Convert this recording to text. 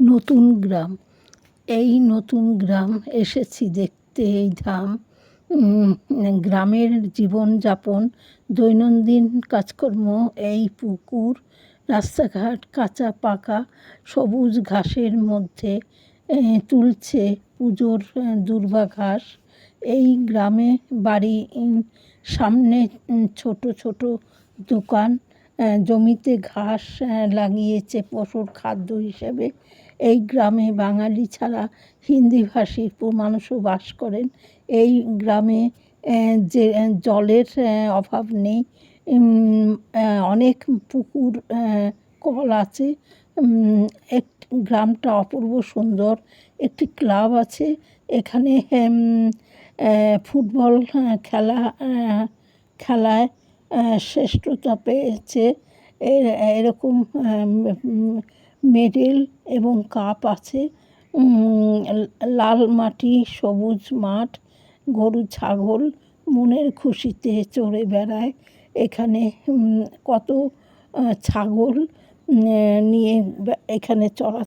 নতুন গ্রাম। এই নতুন গ্রাম এসেছি দেখতে এই ধাম। গ্রামের জীবনযাপন, দৈনন্দিন কাজকর্ম, এই পুকুর, রাস্তাঘাট কাঁচা পাকা সবুজ ঘাসের মধ্যে তুলছে পুজোর দূর্বা ঘাস। এই গ্রামে বাড়ি, সামনে ছোট ছোট দোকান, জমিতে ঘাস লাগিয়েছে পশুর খাদ্য হিসেবে। এই গ্রামে বাঙালি ছাড়া হিন্দিভাষী মানুষও বাস করেন। এই গ্রামে যে জলের অভাব নেই, অনেক পুকুর কল আছে। গ্রামটা অপূর্ব সুন্দর। একটি ক্লাব আছে, এখানে ফুটবল খেলায় শ্রেষ্ঠতা পেয়েছে। এরকম মেডেল এবং কাপ আছে। লাল মাটি, সবুজ মাঠ, গরু ছাগল মনের খুশিতে চড়ে বেড়ায়। এখানে কত ছাগল নিয়ে এখানে চড়া